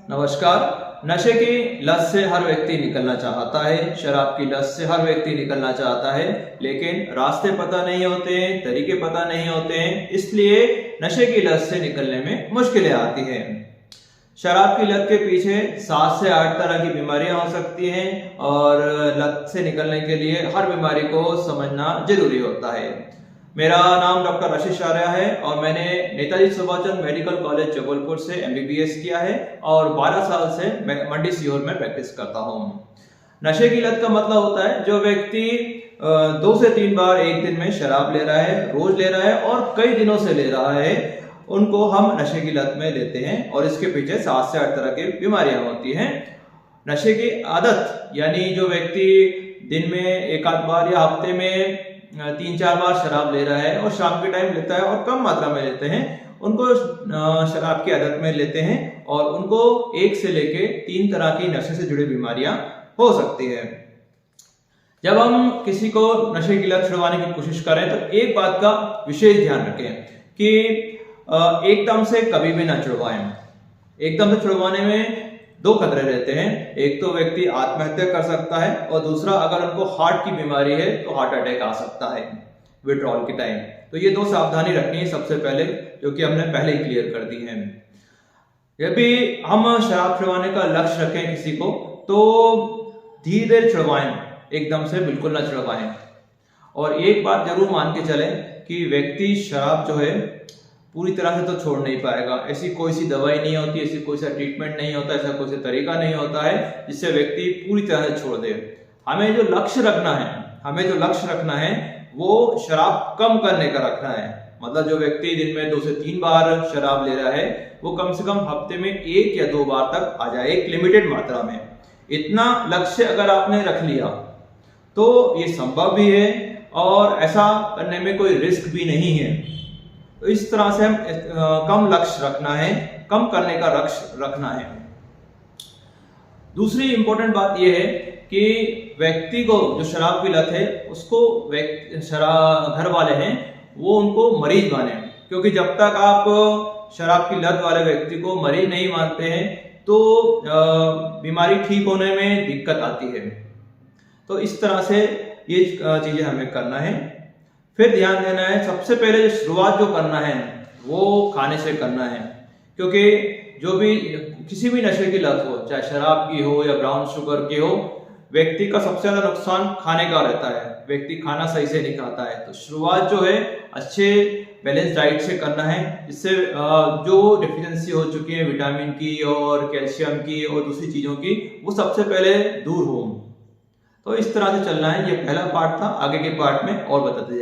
नमस्कार। नशे की लत से हर व्यक्ति निकलना चाहता है, शराब की लत से हर व्यक्ति निकलना चाहता है, लेकिन रास्ते पता नहीं होते हैं, तरीके पता नहीं होते हैं, इसलिए नशे की लत से निकलने में मुश्किलें आती हैं। शराब की लत के पीछे 7 से 8 तरह की बीमारियां हो सकती हैं और लत से निकलने के लिए हर बीमारी को समझना जरूरी होता है। मेरा नाम डॉक्टर आशीष आर्या है और मैंने नेताजी सुभाष चंद्र मेडिकल कॉलेज जबलपुर से MBBS किया है और 12 साल से मैं मंडी सीहोर में प्रैक्टिस करता हूँ। नशे की लत का मतलब होता है जो व्यक्ति 2 से 3 बार एक दिन में शराब ले रहा है, रोज ले रहा है और कई दिनों से ले रहा है, उनको हम नशे की लत में लेते हैं और इसके पीछे 7 से 8 तरह की बीमारियां होती हैं। नशे की आदत यानी जो व्यक्ति दिन में एक आध बार या हफ्ते में 3-4 बार शराब ले रहा है और शाम के टाइम लेता है और कम मात्रा में लेते हैं, उनको शराब की आदत में लेते हैं और उनको 1 से लेके 3 तरह की नशे से जुड़ी बीमारियां हो सकती है। जब हम किसी को नशे की लत छुड़वाने की कोशिश करें तो एक बात का विशेष ध्यान रखें कि एकदम से कभी भी ना छुड़वाएं। एकदम से छुड़वाने में 2 खतरे रहते हैं। एक तो व्यक्ति आत्महत्या कर सकता है और दूसरा अगर उनको हार्ट की बीमारी है तो हार्ट अटैक आ सकता है विड्रॉल के टाइम। तो ये 2 सावधानी रखनी है सबसे पहले, जो कि हमने पहले ही क्लियर कर दी है। जब भी हम शराब छुड़वाने का लक्ष्य रखें किसी को तो धीरे धीरे छुड़वाएं, एकदम से बिल्कुल ना छुड़वाएं। और एक बात जरूर मान के चलें कि व्यक्ति शराब जो है पूरी तरह से तो छोड़ नहीं पाएगा। ऐसी कोई सी दवाई नहीं होती, ऐसी कोई सा ट्रीटमेंट नहीं होता, ऐसा कोई सा तरीका नहीं होता है जिससे व्यक्ति पूरी तरह से छोड़ दे। हमें जो लक्ष्य रखना है वो शराब कम करने का रखना है। मतलब जो व्यक्ति दिन में 2 से 3 बार शराब ले रहा है वो कम से कम हफ्ते में 1 या 2 बार तक आ जाए, एक लिमिटेड मात्रा में। इतना लक्ष्य अगर आपने रख लिया तो ये संभव भी है और ऐसा करने में कोई रिस्क भी नहीं है। तो इस तरह से हम कम लक्ष्य रखना है, कम करने का लक्ष्य रखना है। दूसरी इंपॉर्टेंट बात यह है कि व्यक्ति को जो शराब की लत है उसको घर वाले हैं वो उनको मरीज माने, क्योंकि जब तक आप शराब की लत वाले व्यक्ति को मरीज नहीं मानते हैं तो बीमारी ठीक होने में दिक्कत आती है। तो इस तरह से ये चीजें हमें करना है। फिर ध्यान देना है, सबसे पहले जो शुरुआत जो करना है वो खाने से करना है, क्योंकि जो भी किसी भी नशे की लत हो, चाहे शराब की हो या ब्राउन शुगर की हो, व्यक्ति का सबसे ज्यादा नुकसान खाने का रहता है। व्यक्ति खाना सही से नहीं खाता है। तो शुरुआत जो है अच्छे बैलेंस डाइट से करना है, जिससे जो डिफिशियंसी हो चुकी है विटामिन की और कैल्शियम की और दूसरी चीजों की, वो सबसे पहले दूर हो। तो इस तरह से चलना है। ये पहला पार्ट था, आगे के पार्ट में और बताते जाएंगे।